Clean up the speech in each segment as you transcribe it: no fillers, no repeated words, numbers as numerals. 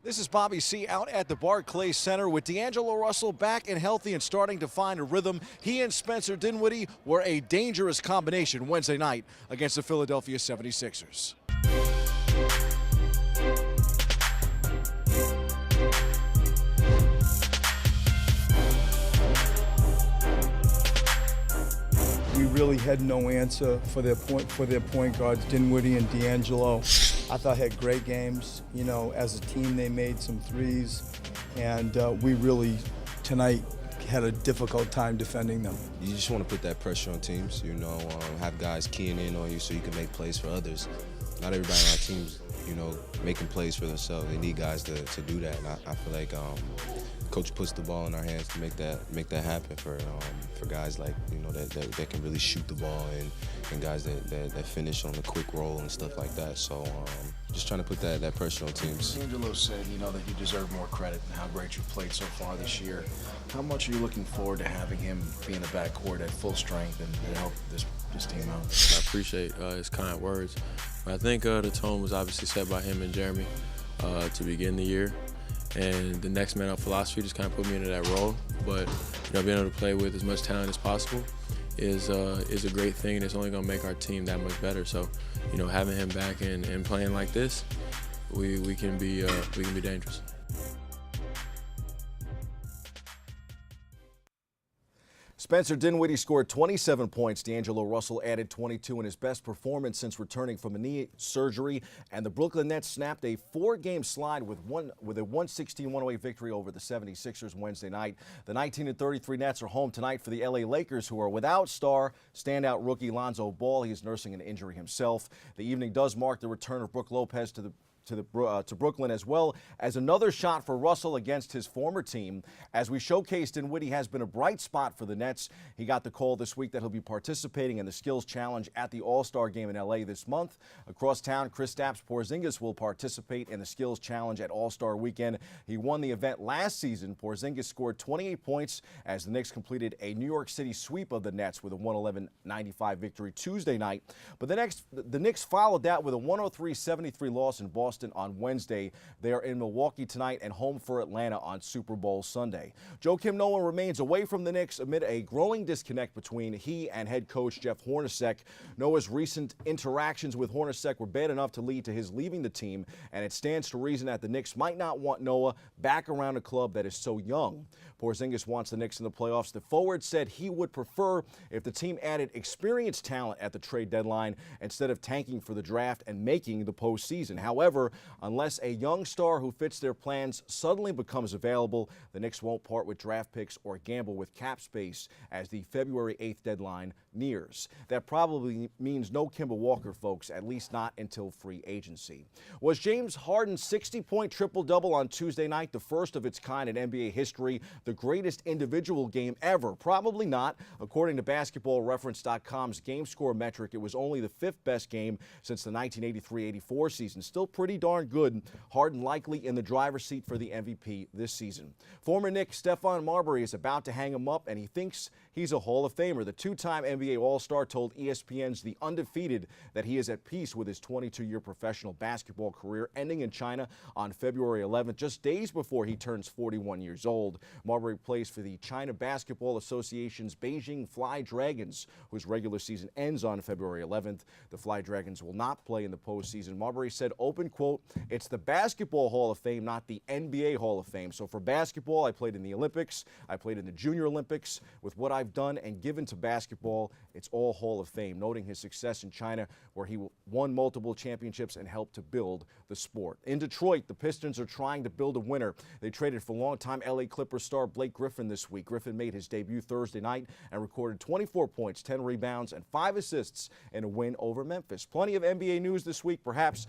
This is Bobby C. out at the Barclays Center with D'Angelo Russell back and healthy and starting to find a rhythm. He and Spencer Dinwiddie were a dangerous combination Wednesday night against the Philadelphia 76ers. We really had no answer for their point guards, Dinwiddie and D'Angelo. I thought had great games. You know, as a team, they made some threes, and we really tonight had a difficult time defending them. You just want to put that pressure on teams. You know, have guys keying in on you so you can make plays for others. Not everybody on our team's, making plays for themselves. They need guys to do that. And I feel like coach puts the ball in our hands to make that happen for guys like that can really shoot the ball and guys that finish on the quick roll and stuff like that. So just trying to put that pressure on teams. D'Angelo said that you deserve more credit and how great you've played so far this year. How much are you looking forward to having him be in the backcourt at full strength and help this team out? I appreciate his kind words. I think the tone was obviously set by him and Jeremy to begin the year. And the next man up philosophy just kind of put me into that role. But being able to play with as much talent as possible is a great thing, and it's only going to make our team that much better. So, having him back and playing like this, we can be dangerous. Spencer Dinwiddie scored 27 points. D'Angelo Russell added 22 in his best performance since returning from a knee surgery. And the Brooklyn Nets snapped a 4-game slide with a 116-108 victory over the 76ers Wednesday night. The 19-33 Nets are home tonight for the LA Lakers, who are without star standout rookie Lonzo Ball. He is nursing an injury himself. The evening does mark the return of Brook Lopez to Brooklyn, as well as another shot for Russell against his former team. As we showcased, Dinwiddie has been a bright spot for the Nets. He got the call this week that he'll be participating in the Skills Challenge at the All-Star Game in L.A. this month. Across town, Kristaps Porzingis will participate in the Skills Challenge at All-Star Weekend. He won the event last season. Porzingis scored 28 points as the Knicks completed a New York City sweep of the Nets with a 111-95 victory Tuesday night. But the Knicks followed that with a 103-73 loss in Boston on Wednesday. They are in Milwaukee tonight and home for Atlanta on Super Bowl Sunday. Joakim Noah remains away from the Knicks amid a growing disconnect between he and head coach Jeff Hornacek. Noah's recent interactions with Hornacek were bad enough to lead to his leaving the team, and it stands to reason that the Knicks might not want Noah back around a club that is so young. Porzingis wants the Knicks in the playoffs. The forward said he would prefer if the team added experienced talent at the trade deadline instead of tanking for the draft and making the postseason. However, unless a young star who fits their plans suddenly becomes available, the Knicks won't part with draft picks or gamble with cap space as the February 8th deadline nears. That probably means no Kemba Walker, folks, at least not until free agency. Was James Harden's 60-point triple-double on Tuesday night the first of its kind in NBA history, the greatest individual game ever? Probably not. According to BasketballReference.com's game score metric, it was only the 5th best game since the 1983-84 season. Still pretty darn good. Harden likely in the driver's seat for the MVP this season. Former Knick Stephon Marbury is about to hang him up, and he thinks he's a Hall of Famer. The two-time NBA All-Star told ESPN's The Undefeated that he is at peace with his 22-year professional basketball career ending in China on February 11th, just days before he turns 41 years old. Marbury plays for the China Basketball Association's Beijing Fly Dragons, whose regular season ends on February 11th. The Fly Dragons will not play in the postseason. Marbury said, open quote, "It's the Basketball Hall of Fame, not the NBA Hall of Fame. So for basketball, I played in the Olympics, I played in the Junior Olympics. With what I've done and given to basketball, it's all Hall of Fame," noting his success in China, where he won multiple championships and helped to build the sport. In Detroit, the Pistons are trying to build a winner. They traded for longtime LA Clippers star Blake Griffin this week. Griffin made his debut Thursday night and recorded 24 points, 10 rebounds, and 5 assists in a win over Memphis. Plenty of NBA news this week. Perhaps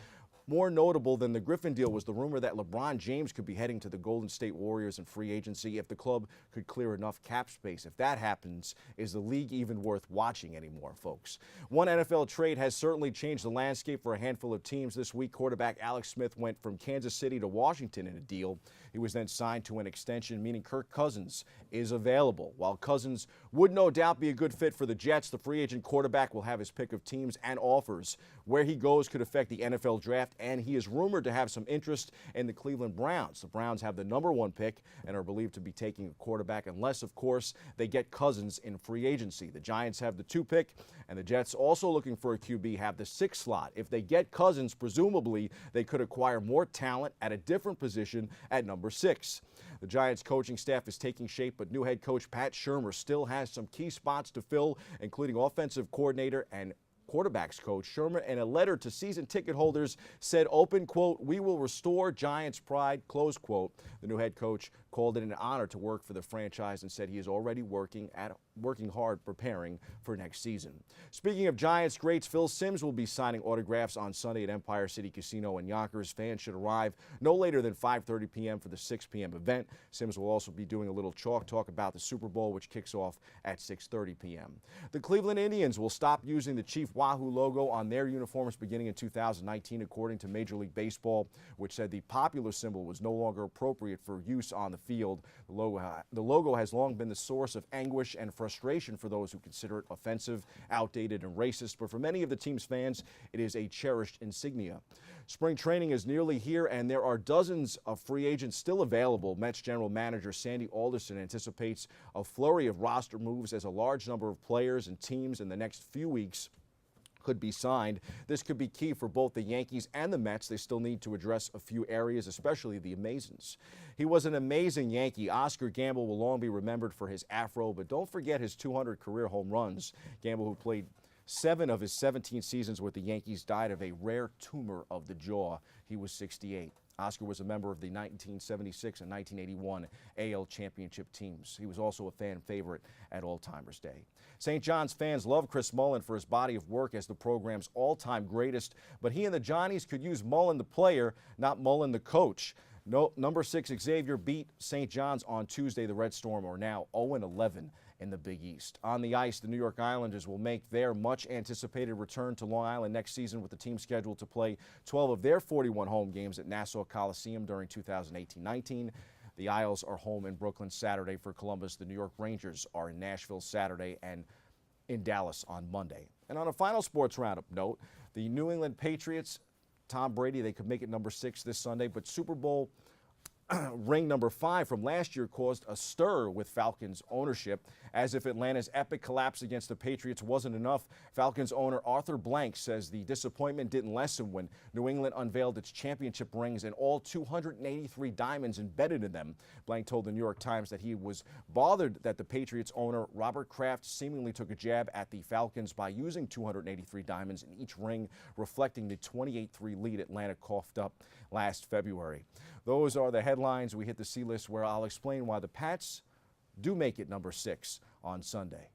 more notable than the Griffin deal was the rumor that LeBron James could be heading to the Golden State Warriors in free agency if the club could clear enough cap space. If that happens, is the league even worth watching anymore, folks? One NFL trade has certainly changed the landscape for a handful of teams this week. Quarterback Alex Smith went from Kansas City to Washington in a deal. He was then signed to an extension, meaning Kirk Cousins is available. While Cousins would no doubt be a good fit for the Jets, the free agent quarterback will have his pick of teams and offers. Where he goes could affect the NFL draft, and he is rumored to have some interest in the Cleveland Browns. The Browns have the #1 pick and are believed to be taking a quarterback unless, of course, they get Cousins in free agency. The Giants have the 2 pick, and the Jets, also looking for a QB, have the 6 slot. If they get Cousins, presumably they could acquire more talent at a different position at number 6. The Giants coaching staff is taking shape, but new head coach Pat Shurmur still has some key spots to fill, including offensive coordinator and quarterbacks coach. Shurmur, in a letter to season ticket holders, said, open quote, "We will restore Giants pride," close quote. The new head coach called it an honor to work for the franchise and said he is already working hard preparing for next season. Speaking of Giants greats, Phil Simms will be signing autographs on Sunday at Empire City Casino in Yonkers. Fans should arrive no later than 5:30 p.m. for the 6 p.m. event. Simms will also be doing a little chalk talk about the Super Bowl, which kicks off at 6:30 p.m. The Cleveland Indians will stop using the Chief Wahoo logo on their uniforms beginning in 2019, according to Major League Baseball, which said the popular symbol was no longer appropriate for use on the field. The logo has long been the source of anguish and frustration for those who consider it offensive, outdated, and racist, but for many of the team's fans, it is a cherished insignia. Spring training is nearly here, and there are dozens of free agents still available. Mets general manager Sandy Alderson anticipates a flurry of roster moves as a large number of players and teams in the next few weeks could be signed. This could be key for both the Yankees and the Mets. They still need to address a few areas, especially the Amazons. He was an amazing Yankee. Oscar Gamble will long be remembered for his afro, but don't forget his 200 career home runs. Gamble, who played 7 of his 17 seasons with the Yankees, died of a rare tumor of the jaw. He was 68. Oscar was a member of the 1976 and 1981 AL championship teams. He was also a fan favorite at All-Timers Day. St. John's fans love Chris Mullin for his body of work as the program's all-time greatest, but he and the Johnnies could use Mullin the player, not Mullin the coach. No, number 6 Xavier beat St. John's on Tuesday. The Red Storm are now 0-11 in the Big East. On the ice, the New York Islanders will make their much-anticipated return to Long Island next season, with the team scheduled to play 12 of their 41 home games at Nassau Coliseum during 2018-19. The Isles are home in Brooklyn Saturday for Columbus. The New York Rangers are in Nashville Saturday and in Dallas on Monday. And on a final sports roundup note, the New England Patriots, Tom Brady, they could make it number 6 this Sunday, but Super Bowl ring number 5 from last year caused a stir with Falcons ownership. As if Atlanta's epic collapse against the Patriots wasn't enough, Falcons owner Arthur Blank says the disappointment didn't lessen when New England unveiled its championship rings and all 283 diamonds embedded in them. Blank told the New York Times that he was bothered that the Patriots owner Robert Kraft seemingly took a jab at the Falcons by using 283 diamonds in each ring, reflecting the 28-3 lead Atlanta coughed up last February. Those are the headlines. We hit the C-list, where I'll explain why the Pats do make it number 6 on Sunday.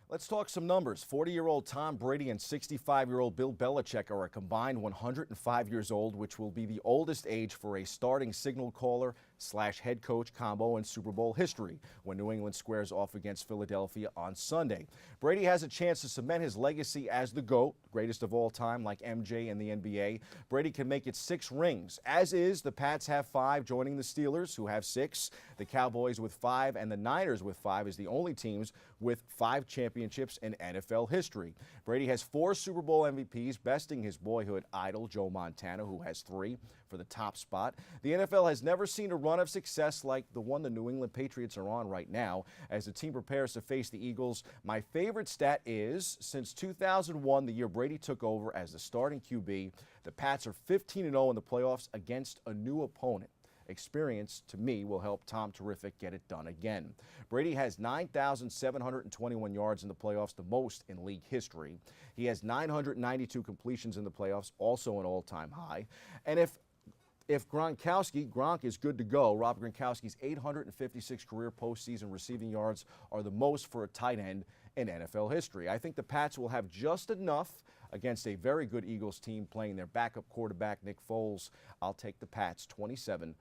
Let's talk some numbers. 40-year-old Tom Brady and 65-year-old Bill Belichick are a combined 105 years old, which will be the oldest age for a starting signal caller / head coach combo in Super Bowl history when New England squares off against Philadelphia on Sunday. Brady has a chance to cement his legacy as the GOAT, greatest of all time, like MJ in the NBA. Brady can make it 6 rings, as is the Pats have 5, joining the Steelers, who have 6, the Cowboys with 5, and the Niners with 5 is the only teams with 5 championships in NFL history. Brady has 4 Super Bowl MVPs, besting his boyhood idol, Joe Montana, who has 3 for the top spot. The NFL has never seen a run of success like the one the New England Patriots are on right now as the team prepares to face the Eagles. My favorite stat is, since 2001, the year Brady took over as the starting QB, the Pats are 15-0 in the playoffs against a new opponent. Experience, to me, will help Tom Terrific get it done again. Brady has 9,721 yards in the playoffs, the most in league history. He has 992 completions in the playoffs, also an all-time high. And if Gronk is good to go, Rob Gronkowski's 856 career postseason receiving yards are the most for a tight end in NFL history. I think the Pats will have just enough against a very good Eagles team playing their backup quarterback, Nick Foles. I'll take the Pats 27-24.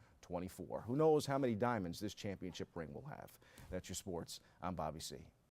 Who knows how many diamonds this championship ring will have? That's your sports. I'm Bobby C.